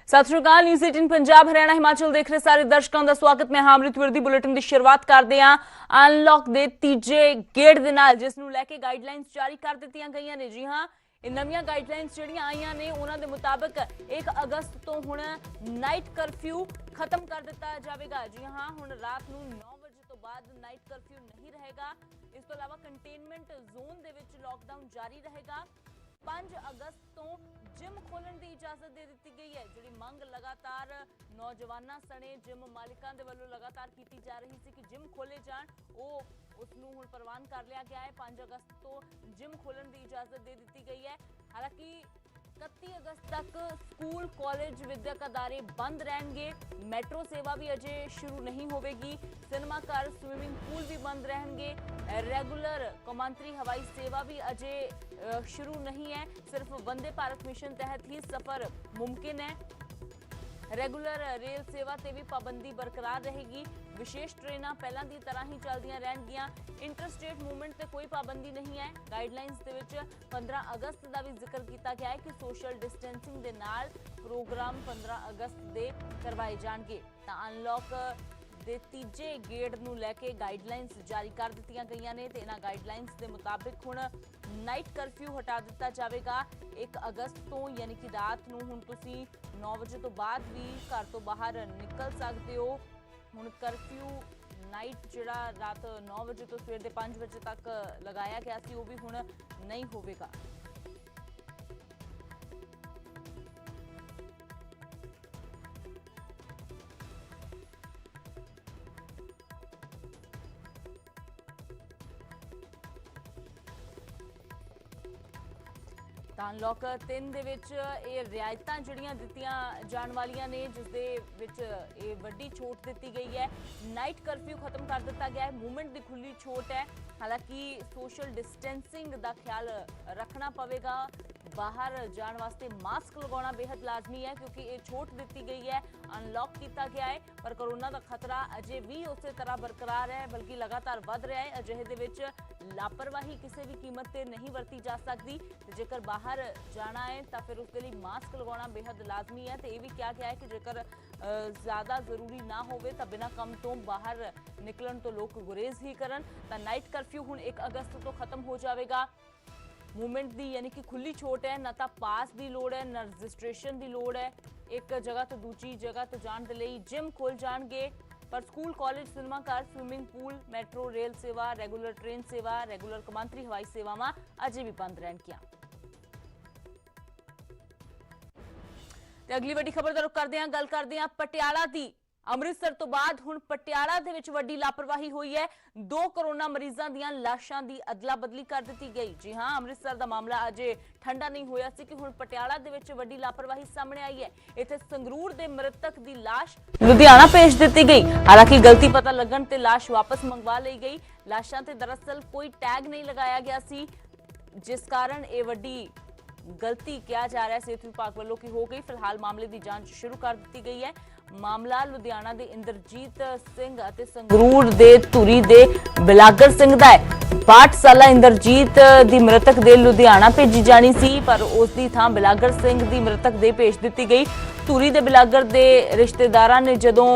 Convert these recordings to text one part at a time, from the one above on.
सत श्री अकाल। न्यूज़ 18 पंजाब हरियाणा हिमाचल देख रहे सारे दर्शकों का स्वागत। मैं अमृत विरदी बुलेटिन की शुरुआत करते हैं अनलॉक के तीजे गेड़ दे नाल, जिस नूं लैके गाइडलाइनस जारी कर दित्तियां गईयां ने। जी हां, नवीं गाइडलाइनस जिहड़ियां आईयां ने उन्हां दे मुताबिक 1 अगस्त तो हुण नाइट कर्फ्यू खत्म कर दिता जाएगा। जी हां, हुण रात नूं 9 बजे तो बाद नाइट कर्फ्यू नहीं रहेगा। इस तो इलावा कंटेनमेंट जोन दे विच लॉकडाउन जारी रहेगा। 5 अगस्त तो जिम खोलण की इजाजत दे दी गई है। जिहड़ी मंग लगातार नौजवानों सने जिम मालिकां दे वल्लों लगातार की जा रही थी कि जिम खोले जाण, उसनूं हुण प्रवान कर लिया गया है। 5 अगस्त तो जिम खोलण की इजाजत दे दी गई है। हालांकि 31 अगस्त तक स्कूल कॉलेज विद्यक अदारे बंद रहेंगे। मैट्रो सेवा भी अजे शुरू नहीं होगी। सिनेमा घर स्विमिंग पूल भी बंद रहेंगे। रेगुलर कौमांतरी हवाई सेवा भी अजे शुरू नहीं है। सिर्फ वंदे भारत मिशन तहत ही सफर मुमकिन है। रेगुलर रेल सेवा ते भी पाबंदी बरकरार रहेगी। विशेष ट्रेनां पहलां दी तरह ही चलदियां रहणगियां। इंटरस्टेट मूवमेंट ते कोई पाबंदी नहीं है। गाइडलाइनस दे विच 15 अगस्त का भी जिक्र किया गया है कि सोशल डिस्टेंसिंग दे नाल प्रोग्राम 15 अगस्त दे करवाए जाणगे। तां अनलॉक दे तीजे गेड़ नूं लैके गाइडलाइनस जारी कर दित्तियां गईयां ने ते इन्हां गाइडलाइनस दे मुताबिक हुण नाइट कर्फ्यू हटा दिता जाएगा 1 अगस्त तो, यानी कि रात नूं हुण तुसीं 9 बजे तो बाद भी घर तो बाहर निकल सकते हो। हुण कर्फ्यू नाइट जिहड़ा रात 9 बजे तो सवेर दे 5 बजे तक लगाया गया सी, वो भी हुण नहीं होवेगा। अनलॉक 3 ਦੇ ਵਿੱਚ ਇਹ ਰਿਆਇਤਾਂ ਜਿਹੜੀਆਂ ਦਿੱਤੀਆਂ ਜਾਣ ਵਾਲੀਆਂ ਨੇ, ਜਿਸ ਦੇ ਵਿੱਚ ਇਹ ਵੱਡੀ ਛੋਟ ਦਿੱਤੀ ਗਈ ਹੈ। ਨਾਈਟ ਕਰਫਿਊ ਖਤਮ ਕਰ ਦਿੱਤਾ ਗਿਆ ਹੈ। ਮੂਵਮੈਂਟ ਦੀ ਖੁੱਲੀ ਛੋਟ ਹੈ। ਹਾਲਾਂकि सोशल डिस्टेंसिंग का ख्याल रखना पवेगा। बाहर जाने वास्ते मास्क लगाना बेहद लाजमी है, क्योंकि ये छूट दी गई है, अनलॉक किया गया है। पर कोरोना का खतरा अजे भी उस तरह बरकरार है, बल्कि लगातार बढ़ रहा है। अजिहे दे विच लापरवाही किसी भी कीमत पर नहीं वरती जा सकती। जेकर बाहर जाना है तो फिर उसके लिए मास्क लगाना बेहद लाजमी है। तो यह भी कहा गया है कि जेकर ज़्यादा जरूरी ना हो तो बिना कम तो बाहर निकलन तो लोग गुरेज ही करन। तो नाइट कर्फ्यू हुण 1 अगस्त तो खत्म हो जाएगा। मूवमेंट की यानी कि खुली छूट है, ना तो पास की लोड़ है, ना रजिस्ट्रेशन की लोड़ है। एक जगह तो दूसरी जगह तो जाने के लिए जिम खोल जाएंगे, पर स्कूल कॉलेज सिनेमा घर स्विमिंग पूल मैट्रो रेल सेवा रेगुलर ट्रेन सेवा रेगुलर कौमांतरी हवाई सेवावां अजे भी बंद रहणगियां। अगली वड्डी खबर दा रुख करदे हां, गल करदे हां पटियाला दी। अमृतसर तो बाद हुण पटियाला दे विच वड्डी लापरवाही हुई है। 2 कोरोना मरीजां दीयां लाशां दी अदला बदली कर दित्ती गई। जी हां, अमृतसर दा मामला अजे ठंडा नहीं होया सी कि हुण पटियाला दे विच वड्डी लापरवाही सामने आई है। इत्थे संगरूर दे मृतक दी लाश लुधियाना भेज दित्ती गई। हालांकि गलती पता लगन ते लाश वापस मंगवा लई गई। लाशां ते दरअसल कोई टैग नहीं लगाया गया सी, जिस कारण ये वड्डी गलती किया जा रहा है सेहत विभाग वालों की हो गई। फिलहाल मामले की जांच शुरू कर दी गई है। मामला लुधियाना के इंद्रजीत सिंह और संगरूर के धुरी के बिलागर सिंह का है। 62 साला इंद्रजीत की मृतक दे लुधियाना भेजी जानी सी, पर उसकी थां बिलागर सिंह की मृतक दे भेज दी गई। धुरी के बिलागर के रिश्तेदारां ने जदों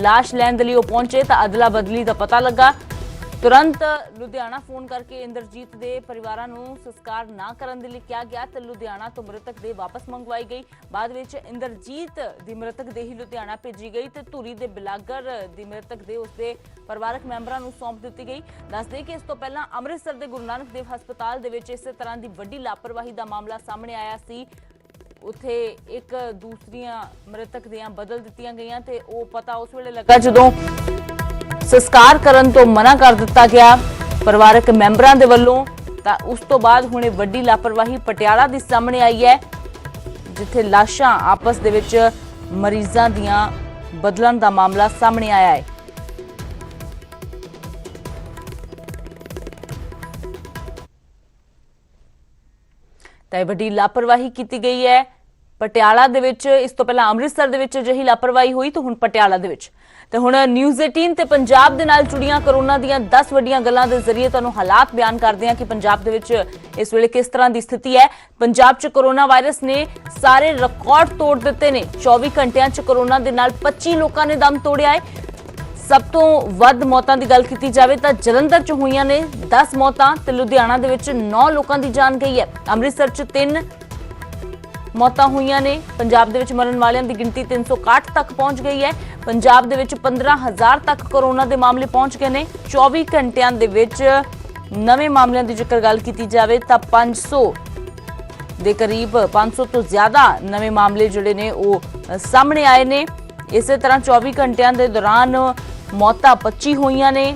लाश लैण दे लई पहुंचे तो अदला बदली का पता लगा। तुरंत लुधियाना फोन करके इंद्रजीत के परिवार को संस्कार ना करने के लिए कहा गया तो लुधियाना तो मृतक देह वापस मंगवाई गई। बाद में इंद्रजीत की मृतक देह लुधियाना भेजी गई तो धुरी के बिलागर की मृतक देह उसके परिवारक मैंबरों को सौंप दी गई। दस दें कि इस तो पहला अमृतसर के गुरु नानक देव हस्पताल के इस तरह की वड्डी लापरवाही का मामला सामने आया सी। उत्थे एक दूसरिया मृतक दियां बदल दित्तियां गईयां ते वो पता उस वेले लगा जदों संस्कार करन तो मना कर दिता गया परिवारक मैंबरों के वलों। उस तो बाद हुणे वड्डी लापरवाही पटियाला दी सामने आई है, जिथे लाशां आपस दे विच मरीजां दियां बदलन दा मामला सामने आया है। तो वड्डी लापरवाही की गई है। ਪਟਿਆਲਾ ਦੇ ਵਿੱਚ, ਇਸ ਤੋਂ ਪਹਿਲਾਂ ਅੰਮ੍ਰਿਤਸਰ ਦੇ ਵਿੱਚ ਅਜਿਹੀ ਲਾਪਰਵਾਹੀ ਹੋਈ ਤਾਂ ਹੁਣ ਪਟਿਆਲਾ ਦੇ ਵਿੱਚ। ਤੇ ਹੁਣ ਨਿਊਜ਼ 18 ਤੇ ਪੰਜਾਬ ਦੇ ਨਾਲ ਜੁੜੀਆਂ ਕਰੋਨਾ ਦੀਆਂ 10 ਵੱਡੀਆਂ ਗੱਲਾਂ ਦੇ ਜ਼ਰੀਏ ਤੁਹਾਨੂੰ ਹਾਲਾਤ ਬਿਆਨ ਕਰਦੇ ਹਾਂ ਕਿ ਪੰਜਾਬ ਦੇ ਵਿੱਚ ਇਸ ਵੇਲੇ ਕਿਸ ਤਰ੍ਹਾਂ ਦੀ ਸਥਿਤੀ ਹੈ। ਪੰਜਾਬ 'ਚ ਕਰੋਨਾ ਵਾਇਰਸ ਨੇ ਸਾਰੇ ਰਿਕਾਰਡ ਤੋੜ ਦਿੱਤੇ ਨੇ। 24 ਘੰਟਿਆਂ 'ਚ ਕਰੋਨਾ ਦੇ ਨਾਲ 25 ਲੋਕਾਂ ਨੇ ਦਮ ਤੋੜਿਆ ਹੈ। ਸਭ ਤੋਂ ਵੱਧ ਮੌਤਾਂ ਦੀ ਗੱਲ ਕੀਤੀ ਜਾਵੇ ਤਾਂ ਜਲੰਧਰ 'ਚ ਹੋਈਆਂ ਨੇ 10 ਮੌਤਾਂ ਤੇ ਲੁਧਿਆਣਾ ਦੇ ਵਿੱਚ 9 ਲੋਕਾਂ ਦੀ ਜਾਨ ਗਈ ਹੈ। ਅੰਮ੍ਰਿਤਸਰ 'ਚ 3 ਮੌਤਾਂ ਹੋਈਆਂ ਨੇ। ਪੰਜਾਬ ਦੇ ਵਿੱਚ ਮਰਨ ਵਾਲਿਆਂ ਦੀ ਗਿਣਤੀ 361 ਤੱਕ ਪਹੁੰਚ ਗਈ ਹੈ। ਪੰਜਾਬ ਦੇ ਵਿੱਚ 15,000 ਤੱਕ ਕਰੋਨਾ ਦੇ ਮਾਮਲੇ ਪਹੁੰਚ ਗਏ ਨੇ। 24 ਘੰਟਿਆਂ ਦੇ ਵਿੱਚ ਨਵੇਂ ਮਾਮਲਿਆਂ ਦੀ ਜੇਕਰ ਗੱਲ ਕੀਤੀ ਜਾਵੇ ਤਾਂ 500 ਦੇ ਕਰੀਬ 500 ਤੋਂ ਜ਼ਿਆਦਾ ਨਵੇਂ ਮਾਮਲੇ ਜਿਹੜੇ ਨੇ ਉਹ ਸਾਹਮਣੇ ਆਏ ਨੇ। ਇਸੇ ਤਰ੍ਹਾਂ 24 ਘੰਟਿਆਂ ਦੇ ਦੌਰਾਨ ਮੌਤਾਂ 25 ਹੋਈਆਂ ਨੇ।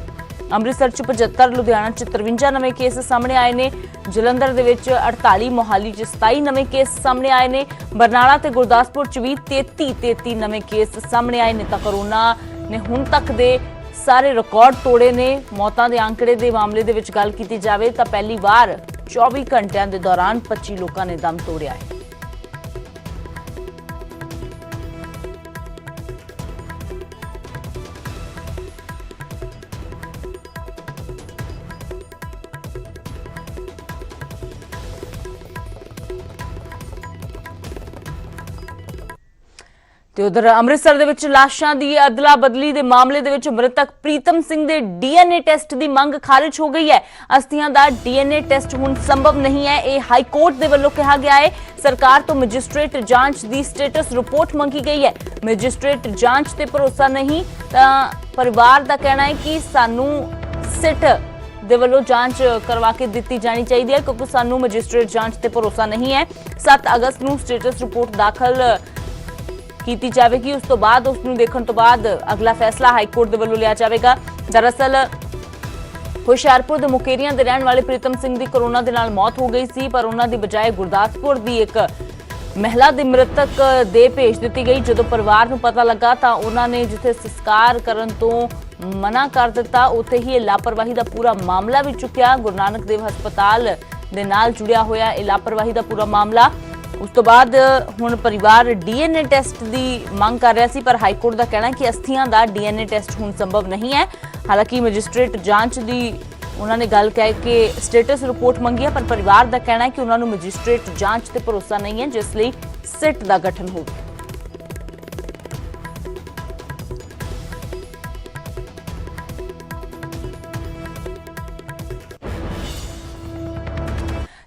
ਅੰਮ੍ਰਿਤਸਰ 'ਚ 75, ਲੁਧਿਆਣਾ 'ਚ 53 ਨਵੇਂ ਕੇਸ ਸਾਹਮਣੇ ਆਏ ਨੇ। ਜਲੰਧਰ ਦੇ ਵਿੱਚ 48, ਮੋਹਾਲੀ 'ਚ 27 ਨਵੇਂ ਕੇਸ ਸਾਹਮਣੇ ਆਏ ਨੇ। ਬਰਨਾਲਾ ਤੇ ਗੁਰਦਾਸਪੁਰ 'ਚ ਵੀ 33 ਨਵੇਂ ਕੇਸ ਸਾਹਮਣੇ ਆਏ ਨੇ। ਤਾਂ ਕਰੋਨਾ ਨੇ ਹੁਣ ਤੱਕ ਦੇ ਸਾਰੇ ਰਿਕਾਰਡ ਤੋੜੇ ਨੇ। ਮੌਤਾਂ ਦੇ ਅੰਕੜੇ ਦੇ ਮਾਮਲੇ ਦੇ ਵਿੱਚ ਗੱਲ ਕੀਤੀ ਜਾਵੇ ਤਾਂ ਪਹਿਲੀ ਵਾਰ 24 ਘੰਟਿਆਂ ਦੇ ਦੌਰਾਨ 25 ਲੋਕਾਂ ਨੇ ਦਮ ਤੋੜਿਆ ਹੈ। ਤੇ ਉਧਰ ਅੰਮ੍ਰਿਤਸਰ ਦੇ ਵਿੱਚ ਲਾਸ਼ਾਂ ਦੀ ਅਦਲਾ ਬਦਲੀ ਦੇ ਮਾਮਲੇ ਦੇ ਵਿੱਚ ਮ੍ਰਿਤਕ ਪ੍ਰੀਤਮ ਸਿੰਘ ਦੇ ਡੀਐਨਏ ਟੈਸਟ ਦੀ ਮੰਗ ਖਾਰਿਜ ਹੋ ਗਈ ਹੈ। ਅਸਥੀਆਂ ਦਾ ਡੀਐਨਏ ਟੈਸਟ ਹੁਣ ਸੰਭਵ ਨਹੀਂ ਹੈ, ਇਹ ਹਾਈ ਕੋਰਟ ਦੇ ਵੱਲੋਂ ਕਿਹਾ ਗਿਆ ਹੈ। ਸਰਕਾਰ ਤੋਂ ਮੈਜਿਸਟ੍ਰੇਟ ਜਾਂਚ ਦੀ ਸਟੇਟਸ ਰਿਪੋਰਟ ਮੰਗੀ ਗਈ ਹੈ। ਮੈਜਿਸਟ੍ਰੇਟ ਜਾਂਚ ਤੇ ਭਰੋਸਾ ਨਹੀਂ ਤਾਂ ਪਰਿਵਾਰ ਦਾ ਕਹਿਣਾ ਹੈ ਕਿ ਸਾਨੂੰ ਸਿਟ ਦੇ ਵੱਲੋਂ ਜਾਂਚ ਕਰਵਾ ਕੇ ਦਿੱਤੀ ਜਾਣੀ ਚਾਹੀਦੀ ਹੈ, ਕਿਉਂਕਿ ਸਾਨੂੰ ਮੈਜਿਸਟ੍ਰੇਟ ਜਾਂਚ ਤੇ ਭਰੋਸਾ ਨਹੀਂ ਹੈ। 7 ਅਗਸਤ ਨੂੰ ਸਟੇਟਸ ਰਿਪੋਰਟ ਦਾਖਲ ਕੀਤੀ ਜਾਵੇਗੀ। ਉਸ ਤੋਂ ਬਾਅਦ ਉਸ ਨੂੰ ਦੇਖਣ ਤੋਂ ਬਾਅਦ ਅਗਲਾ ਫੈਸਲਾ ਹਾਈ ਕੋਰਟ ਦੇ ਵੱਲੋਂ ਲਿਆ ਜਾਵੇਗਾ। ਦਰਅਸਲ ਹੁਸ਼ਿਆਰਪੁਰ ਦੇ ਮੁਕੇਰੀਆਂ ਦੇ ਰਹਿਣ ਵਾਲੇ ਪ੍ਰੀਤਮ ਸਿੰਘ ਦੀ ਕਰੋਨਾ ਦੇ ਨਾਲ ਮੌਤ ਹੋ ਗਈ ਸੀ, ਪਰ ਉਹਨਾਂ ਦੀ ਬਜਾਏ ਗੁਰਦਾਸਪੁਰ ਦੀ ਇੱਕ ਮਹਿਲਾ ਦੀ ਮ੍ਰਿਤਕ ਦੇ ਭੇਜ ਦਿੱਤੀ ਗਈ। ਜਦੋਂ ਪਰਿਵਾਰ ਨੂੰ ਪਤਾ ਲੱਗਾ ਤਾਂ ਉਹਨਾਂ ਨੇ ਜਿੱਥੇ ਸੰਸਕਾਰ ਕਰਨ ਤੋਂ ਮਨਾ ਕਰ ਦਿੱਤਾ, ਉੱਥੇ ਹੀ ਇਹ ਲਾਪਰਵਾਹੀ ਦਾ ਪੂਰਾ ਮਾਮਲਾ ਵੀ ਚੁੱਕਿਆ। ਗੁਰੂ ਨਾਨਕ ਦੇਵ ਹਸਪਤਾਲ ਦੇ ਨਾਲ ਜੁੜਿਆ ਹੋਇਆ ਇਹ ਲਾਪਰਵਾਹੀ ਦਾ ਪੂਰਾ ਮਾਮਲਾ। ਉਸ ਤੋਂ ਬਾਅਦ ਹੁਣ ਪਰਿਵਾਰ ਡੀਐਨਏ ਟੈਸਟ ਦੀ ਮੰਗ ਕਰ ਰਿਹਾ ਸੀ, ਪਰ ਹਾਈ ਕੋਰਟ ਦਾ ਕਹਿਣਾ ਹੈ ਕਿ ਅਸਥੀਆਂ ਦਾ ਡੀਐਨਏ ਟੈਸਟ ਹੁਣ ਸੰਭਵ ਨਹੀਂ ਹੈ। ਹਾਲਾਂਕਿ ਮੈਜਿਸਟ੍ਰੇਟ ਜਾਂਚ ਦੀ ਉਹਨਾਂ ਨੇ ਗੱਲ ਕਹਿ ਕੇ ਸਟੇਟਸ ਰਿਪੋਰਟ ਮੰਗੀ ਹੈ, ਪਰ ਪਰਿਵਾਰ ਦਾ ਕਹਿਣਾ ਹੈ ਕਿ ਉਹਨਾਂ ਨੂੰ ਮੈਜਿਸਟ੍ਰੇਟ ਜਾਂਚ ਤੇ ਭਰੋਸਾ ਨਹੀਂ ਹੈ, ਜਿਸ ਲਈ ਸਿਟ ਦਾ ਗਠਨ ਹੋਵੇ।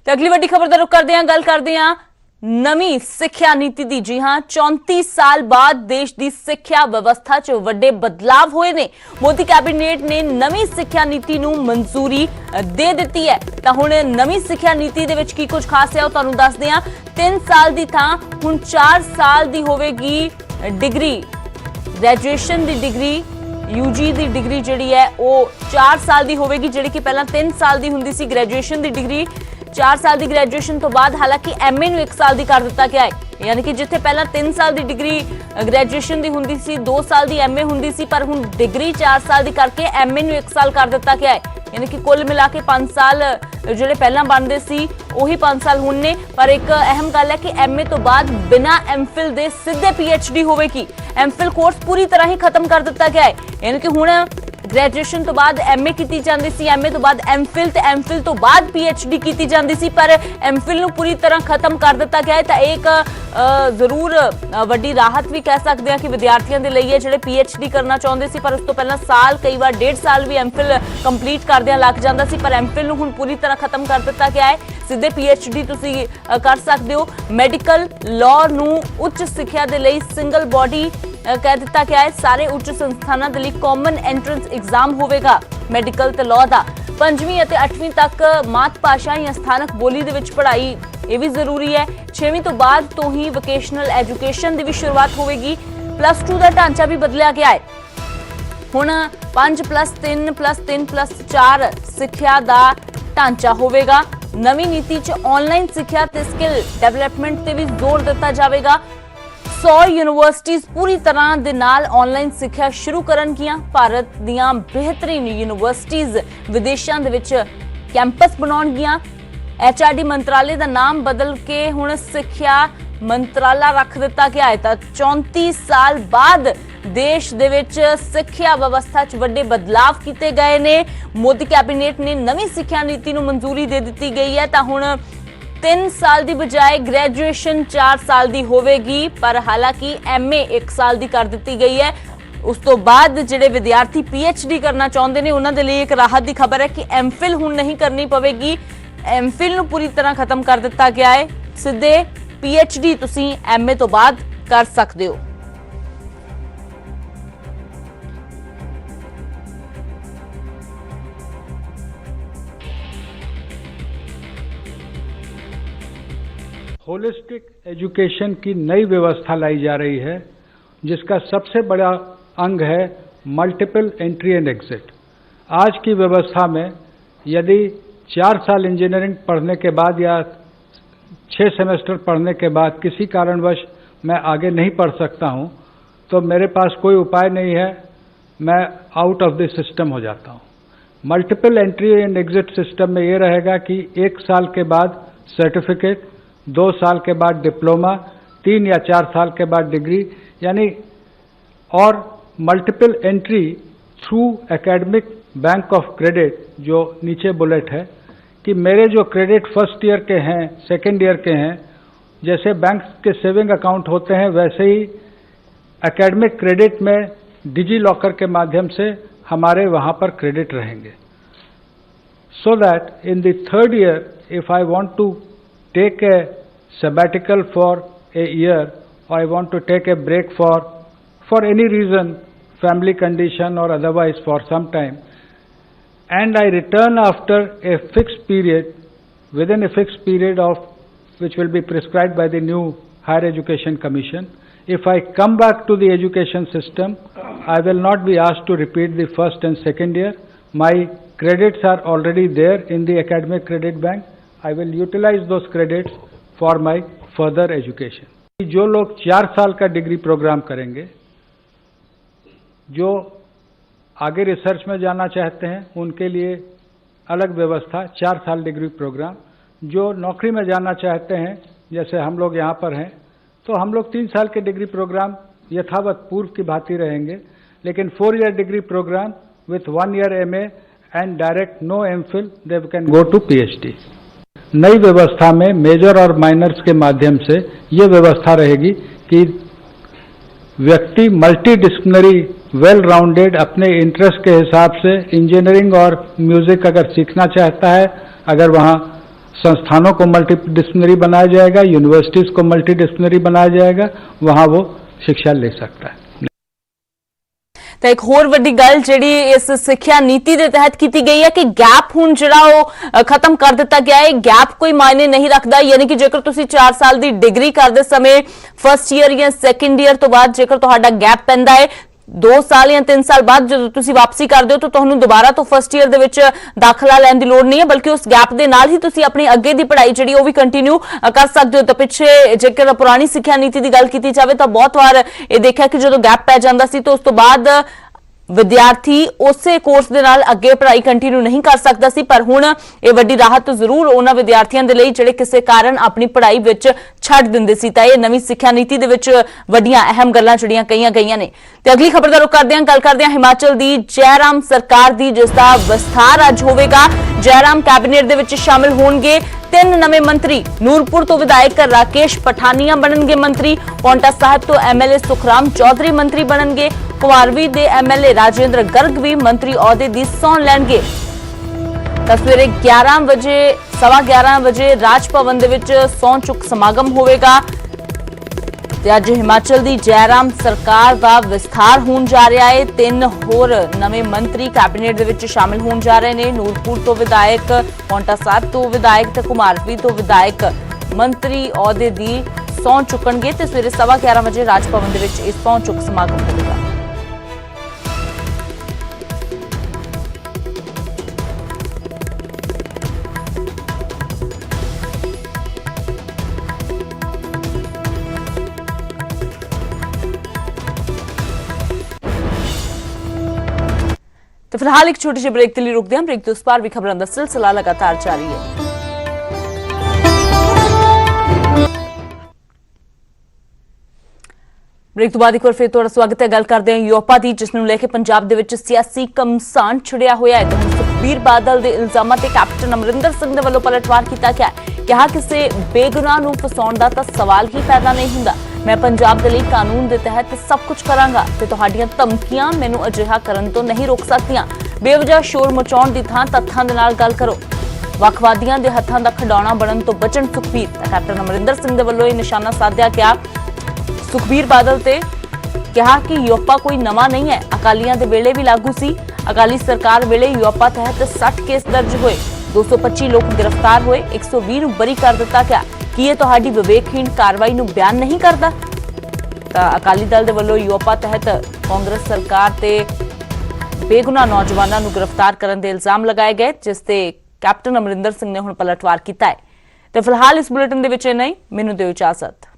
ਤੇ ਅਗਲੀ ਵੱਡੀ ਖਬਰ ਦਾ ਰੁਖ ਕਰਦੇ ਹਾਂ, ਗੱਲ ਕਰਦੇ ਹਾਂ ਨਵੀਂ ਸਿੱਖਿਆ ਨੀਤੀ ਦੀ। ਜੀ ਹਾਂ, 34 ਸਾਲ ਬਾਅਦ ਦੇਸ਼ ਦੀ ਸਿੱਖਿਆ ਵਿਵਸਥਾ 'ਚ ਵੱਡੇ ਬਦਲਾਵ ਹੋਏ ਨੇ। ਮੋਦੀ ਕੈਬਨਿਟ ਨੇ ਨਵੀਂ ਸਿੱਖਿਆ ਨੀਤੀ ਨੂੰ ਮਨਜ਼ੂਰੀ ਦੇ ਦਿੱਤੀ ਹੈ। ਤਾਂ ਹੁਣ ਨਵੀਂ ਸਿੱਖਿਆ ਨੀਤੀ ਦੇ ਵਿੱਚ ਕੀ ਕੁਝ ਖਾਸ ਹੈ ਉਹ ਤੁਹਾਨੂੰ ਦੱਸਦੇ ਹਾਂ। 3 ਸਾਲ ਦੀ ਥਾਂ ਹੁਣ 4 ਸਾਲ ਦੀ ਹੋਵੇਗੀ ਡਿਗਰੀ। ਗ੍ਰੈਜੂਏਸ਼ਨ ਦੀ ਡਿਗਰੀ, यूजी ਦੀ ਡਿਗਰੀ ਜਿਹੜੀ ਹੈ ਉਹ 4 ਸਾਲ ਦੀ ਹੋਵੇਗੀ, ਜਿਹੜੀ ਕਿ ਪਹਿਲਾਂ 3 ਸਾਲ ਦੀ ਹੁੰਦੀ ਸੀ। ਗ੍ਰੈਜੂਏਸ਼ਨ ਦੀ ਡਿਗਰੀ 4 ਸਾਲ ਦੀ ਗ੍ਰੈਜੂਏਸ਼ਨ ਤੋਂ ਬਾਅਦ ਹਾਲਾਂਕਿ ਐਮਏ ਨੂੰ 1 ਸਾਲ ਦੀ ਕਰ ਦਿੱਤਾ ਗਿਆ ਹੈ। यानी कि जिथे पहला 3 साल की डिग्री ग्रैजुएशन की होंदी सी, 2 साल की एमए होंदी सी, पर हुण डिग्री 4 साल की करके एमए नूं 1 साल कर दिता गया है। यानी कि कुल मिला के 5 साल जिहड़े पहला बनते सी उही 5 साल हुण ने। पर एक अहम गल है कि एमए तो बाद बिना एमफिल दे सीधे पीएचडी होवेगी। एमफिल कोर्स पूरी तरह ही खत्म कर दिता गया है। यानी कि हुण ग्रैजुएशन तो बाद एमए की जाती सी, एमए तो बाद एमफिल ते एमफिल तो बाद पीएचडी की जाती सी, पर एमफिल नूं पूरी तरह खत्म कर दिता गया है। तो एक जरूर वड्डी राहत भी कह सकते हैं कि विद्यार्थियों के लिए जिहड़े पीएचडी करना चाहते सी, पर उस तो पहला साल कई बार 1.5 साल भी एमफिल कंप्लीट करदियां लग जाता सी, पर एमफिल नूं हुण पूरी तरह खत्म कर दिता गया है। सीधे पीएचडी तुसीं कर सकते हो। मैडिकल लॉ नूं उच्च सिक्ख्या दे लई सिंगल बॉडी कह दिता गया है। सारे उच्च संस्थानों के लिए कॉमन एंट्रेंस एग्जाम होगा मैडिकल ते लॉ का। 5वीं और 8वीं तक मात भाषा या स्थानक बोली दे विच पढ़ाई ये भी जरूरी है। 6वीं तो बाद तो ही वोकेशनल एजुकेशन की भी शुरुआत होगी। +2 का ढांचा भी बदलिया गया है। हुण 5+3+3+4 सिक्ख्या का ढांचा होगा। नवी नीति च ऑनलाइन सिक्ख्या ते स्किल डेवलपमेंट ते भी जोर दिता जाएगा। 100 यूनिवर्सिटीज़ पूरी तरह दे नाल ऑनलाइन सिक्ख्या शुरू करनगियां। भारत दीयां बेहतरीन यूनिवर्सिटीज़ विदेशों दे विच कैंपस बनाउणगियां। HRD मंत्रालय का नाम बदल के हुण सिक्ख्या ਮੰਤਰਾਲਾ ਰੱਖ ਦਿੱਤਾ ਗਿਆ ਹੈ। ਤਾਂ 34 ਸਾਲ ਬਾਅਦ ਦੇਸ਼ ਦੇ ਵਿੱਚ ਸਿੱਖਿਆ ਵਿਵਸਥਾ 'ਚ ਵੱਡੇ ਬਦਲਾਵ ਕੀਤੇ ਗਏ ਨੇ। ਮੋਦੀ ਕੈਬਨਿਟ ਨੇ ਨਵੀਂ ਸਿੱਖਿਆ ਨੀਤੀ ਨੂੰ ਮਨਜ਼ੂਰੀ ਦੇ ਦਿੱਤੀ ਗਈ ਹੈ। ਤਾਂ ਹੁਣ 3 ਸਾਲ ਦੀ ਬਜਾਏ ਗ੍ਰੈਜੂਏਸ਼ਨ 4 ਸਾਲ ਦੀ ਹੋਵੇਗੀ, ਪਰ ਹਾਲਾਂਕਿ MA 1 ਸਾਲ ਦੀ ਕਰ ਦਿੱਤੀ ਗਈ ਹੈ। ਉਸ ਤੋਂ ਬਾਅਦ ਜਿਹੜੇ ਵਿਦਿਆਰਥੀ PhD ਕਰਨਾ ਚਾਹੁੰਦੇ ਨੇ ਉਹਨਾਂ ਦੇ ਲਈ ਇੱਕ ਰਾਹਤ ਦੀ ਖਬਰ ਹੈ ਕਿ MPhil ਹੁਣ ਨਹੀਂ ਕਰਨੀ ਪਵੇਗੀ। MPhil ਨੂੰ ਪੂਰੀ ਤਰ੍ਹਾਂ ਖਤਮ ਕਰ ਦਿੱਤਾ ਗਿਆ ਹੈ। ਸਿੱਧੇ PhD ਤੁਸੀਂ MA ਤੋਂ ਬਾਅਦ ਕਰ ਸਕਦੇ ਹੋ। होलिस्टिक एजुकेशन की नई व्यवस्था लाई जा रही है, जिसका सबसे बड़ा अंग है मल्टीपल एंट्री एंड एग्जिट। आज की व्यवस्था में यदि 4 साल इंजीनियरिंग पढ़ने के बाद या 6 सेमेस्टर पढ़ने के बाद किसी कारणवश मैं आगे नहीं पढ़ सकता हूं, तो मेरे पास कोई उपाय नहीं है, मैं आउट ऑफ द सिस्टम हो जाता हूं। Multiple entry and exit system में ये रहेगा कि 1 साल के बाद सर्टिफिकेट, 2 साल के बाद डिप्लोमा, 3 या 4 साल के बाद डिग्री, यानी और multiple entry through academic bank of credit. जो नीचे बुलेट है कि मेरे जो क्रेडिट फर्स्ट ईयर के हैं, सेकेंड ईयर के हैं, जैसे बैंक के सेविंग अकाउंट होते हैं वैसे ही एकेडमिक क्रेडिट में डिजी लॉकर के माध्यम से हमारे वहाँ पर क्रेडिट रहेंगे, so that in the third year if I want to take a sabbatical for a year, or I want to take a break for any reason, family condition or otherwise for some time, and I return after a fixed period, within a fixed period of which will be prescribed by the new Higher Education Commission. If I come back to the education system, I will not be asked to repeat the first and second year. My credits are already there in the academic credit bank. I will utilize those credits for my further education. जो लोग 4 साल का degree programme करेंगे, जो आगे research में जाना चाहते हैं उनके लिए अलग व्यवस्था 4 साल डिग्री प्रोग्राम। जो नौकरी में जाना चाहते हैं, जैसे हम लोग यहाँ पर हैं, तो हम लोग 3 साल के डिग्री प्रोग्राम यथावत पूर्व की भांति रहेंगे, लेकिन 4 year degree program with 1 year MA and direct no MPhil, they can go to PhD। नई व्यवस्था में मेजर और माइनर्स के माध्यम से ये व्यवस्था रहेगी कि व्यक्ति मल्टी डिसिप्लिनरी वेल राउंडेड अपने इंटरेस्ट के हिसाब से इंजीनियरिंग और म्यूजिक अगर सीखना चाहता है, अगर वहाँ संस्थानों को मल्टी डिसिप्लिनरी बनाया जाएगा, यूनिवर्सिटीज को मल्टी डिसिप्लिनरी बनाया जाएगा, वहाँ वो शिक्षा ले सकता है। ਤਾਂ ਇੱਕ ਹੋਰ ਵੱਡੀ ਗੱਲ ਜਿਹੜੀ ਇਸ ਸਿੱਖਿਆ ਨੀਤੀ ਦੇ ਤਹਿਤ ਕੀਤੀ ਗਈ ਹੈ ਕਿ ਗੈਪ ਹੁਣ ਜਿਹੜਾ ਉਹ ਖਤਮ ਕਰ ਦਿੱਤਾ ਗਿਆ ਹੈ। ਗੈਪ ਕੋਈ ਮਾਇਨੇ ਨਹੀਂ ਰੱਖਦਾ, ਯਾਨੀ ਕਿ ਜੇਕਰ ਤੁਸੀਂ 4 ਸਾਲ ਦੀ ਡਿਗਰੀ ਕਰਦੇ ਸਮੇਂ ਫਸਟ ਈਅਰ ਜਾਂ ਸੈਕੰਡ ਈਅਰ ਤੋਂ ਬਾਅਦ ਜੇਕਰ ਤੁਹਾਡਾ ਗੈਪ ਪੈਂਦਾ ਹੈ, 2 ਸਾਲ ਜਾਂ 3 ਸਾਲ ਬਾਅਦ ਜਦੋਂ ਤੁਸੀਂ ਵਾਪਸੀ ਕਰਦੇ ਹੋ ਤਾਂ ਤੁਹਾਨੂੰ ਦੁਬਾਰਾ ਤੋਂ ਫਸਟ ਈਅਰ ਦੇ ਵਿੱਚ ਦਾਖਲਾ ਲੈਣ ਦੀ ਲੋੜ ਨਹੀਂ ਹੈ, ਬਲਕਿ ਉਸ ਗੈਪ ਦੇ ਨਾਲ ਹੀ ਤੁਸੀਂ ਆਪਣੀ ਅੱਗੇ ਦੀ ਪੜ੍ਹਾਈ ਜਿਹੜੀ ਉਹ ਵੀ ਕੰਟੀਨਿਊ ਕਰ ਸਕਦੇ ਹੋ। ਤਾਂ ਪਿੱਛੇ ਜੇਕਰ ਪੁਰਾਣੀ ਸਿੱਖਿਆ ਨੀਤੀ ਦੀ ਗੱਲ ਕੀਤੀ ਜਾਵੇ ਤਾਂ ਬਹੁਤ ਵਾਰ ਇਹ ਦੇਖਿਆ ਕਿ ਜਦੋਂ ਗੈਪ ਪੈ ਜਾਂਦਾ ਸੀ ਤਾਂ ਉਸ ਤੋਂ ਬਾਅਦ विद्यार्थी उसे कोर्स दे नाल अगे पढ़ाई कंटिन्यू नहीं कर सकता सी, पर हुण ये वड्डी राहत जरूर उन्हां विद्यार्थियों दे लई जिहड़े किसी कारण अपनी पढ़ाई विच छड्ड दिंदे सी। तां ये नवीं सिक्ख्या नीति दे विच वड्डियां अहम गल्लां जिहड़ियां कईयां गईयां ने। ते अगली खबर दा रुख करदे हां, गल करदे हां हिमाचल दी जयराम सरकार दी, जिस दा विस्तार अज होवेगा। जयराम कैबिनेट दे विच शामिल होणगे 3 नवे मंत्री। नूरपुर तो विधायक राकेश पठानिया बनणगे मंत्री, पौंटा साहिब तो MLA सुखराम चौधरी मंत्री बनणगे, कुमारवी दे MLA राजेंद्र गर्ग भी मंत्री अहुदे दी सौं लैणगे। सवेरे 11 बजे 11:15 बजे राज भवन दे विच सौं चुक समागम होवेगा। अज हिमाचल दी जयराम सरकार का विस्तार होने जा रहा है। 3 होर नवे मंत्री कैबिनेट दे विच शामिल होने जा रहे हैं। नूरपुर तो विधायक, पौंटा साहिब तो विधायक ते कुमारवी तो विधायक मंत्री अहुदे दी सौं चुकणगे ते सवेरे 11:15 बजे राज भवन दे विच इस सौं चुक समागम होवेगा। तो फिलहाल एक छोटी सी ब्रेक के लिए रुकते हैं। ब्रेक तो उस पार भी खबरों का सिलसिला लगातार जारी है। ਬ੍ਰੇਕ ਤੋਂ ਬਾਅਦ ਇੱਕ ਵਾਰ ਫਿਰ ਤੁਹਾਡਾ ਸਵਾਗਤ ਹੈ। ਗੱਲ ਕਰਦੇ ਹਾਂ ਯੂਪਾ ਦੀ, ਜਿਸ ਨੂੰ ਲੈ ਕੇ ਪੰਜਾਬ ਦੇ ਵਿੱਚ ਸਿਆਸੀ ਘਮਸਾਨ ਛਿੜਿਆ ਹੋਇਆ ਹੈ। ਤਾਂ ਸੁਖਬੀਰ ਬਾਦਲ ਦੇ ਇਲਜ਼ਾਮਾਂ ਤੇ ਕੈਪਟਨ ਅਮਰਿੰਦਰ ਸਿੰਘ ਦੇ ਵੱਲੋਂ ਪਲਟਵਾਰ ਕੀਤਾ ਗਿਆ ਹੈ। ਕਿਹਾ ਕਿਸੇ ਬੇਗੁਨਾਹ ਨੂੰ ਫਸਾਉਣ ਦਾ ਤਾਂ ਸਵਾਲ ਹੀ ਪੈਦਾ ਨਹੀਂ ਹੁੰਦਾ। ਮੈਂ ਪੰਜਾਬ ਦੇ ਲਈ ਕਾਨੂੰਨ ਦੇ ਤਹਿਤ ਸਭ ਕੁਝ ਕਰਾਂਗਾ ਤੇ ਤੁਹਾਡੀਆਂ ਧਮਕੀਆਂ ਮੈਨੂੰ ਅਜਿਹਾ ਕਰਨ ਤੋਂ ਨਹੀਂ ਰੋਕ ਸਕਦੀਆਂ। ਬੇਵਜ੍ਹਾ ਸ਼ੋਰ ਮਚਾਉਣ ਦੀ ਥਾਂ ਤੱਥਾਂ ਦੇ ਨਾਲ ਗੱਲ ਕਰੋ। ਵੱਖਵਾਦੀਆਂ ਦੇ ਹੱਥਾਂ ਦਾ ਖਿਡੌਣਾ ਬਣਨ ਤੋਂ ਬਚਣ ਸੁਖਬੀਰ। ਤਾਂ ਕੈਪਟਨ ਅਮਰਿੰਦਰ ਸਿੰਘ ਦੇ ਵੱਲੋਂ ਇਹ ਨਿਸ਼ਾਨਾ ਸਾਧਿਆ ਗਿਆ ਸੁਖਬੀਰ ਬਾਦਲ ਤੇ। ਕਿਹਾ ਕਿ ਯੂਪਾ ਕੋਈ ਨਵਾਂ ਨਹੀਂ ਹੈ, ਅਕਾਲੀਆਂ ਦੇ ਵੇਲੇ ਵੀ ਲਾਗੂ ਸੀ। ਅਕਾਲੀ ਸਰਕਾਰ ਵੇਲੇ ਯੂਪਾ ਤਹਿਤ 60 ਕੇਸ ਦਰਜ ਹੋਏ, 225 ਲੋਕ ਗ੍ਰਿਫਤਾਰ ਹੋਏ, 120 ਨੂੰ ਬਰੀ ਕਰ ਦਿੱਤਾ ਗਿਆ। ਕੀ ਇਹ ਤੁਹਾਡੀ ਵਿਵੇਕਹੀਣ ਕਾਰਵਾਈ ਨੂੰ ਬਿਆਨ ਨਹੀਂ ਕਰਦਾ? ਤਾਂ ਅਕਾਲੀ ਦਲ ਦੇ ਵੱਲੋਂ ਯੂਪਾ ਤਹਿਤ ਕਾਂਗਰਸ ਸਰਕਾਰ ਤੇ ਬੇਗੁਨਾਹ ਨੌਜਵਾਨਾਂ ਨੂੰ ਗ੍ਰਿਫਤਾਰ ਕਰਨ ਦੇ ਇਲਜ਼ਾਮ ਲਗਾਏ ਗਏ, ਜਿਸ ਤੇ ਕੈਪਟਨ ਅਮਰਿੰਦਰ ਸਿੰਘ ਨੇ ਹੁਣ ਪਲਟਵਾਰ ਕੀਤਾ ਹੈ। ਤੇ ਫਿਲਹਾਲ ਇਸ ਬੁਲੇਟਿਨ ਦੇ ਵਿੱਚ ਇਹ ਨਹੀਂ, ਮੈਨੂੰ ਦਿਓ ਇਜਾਜ਼ਤ।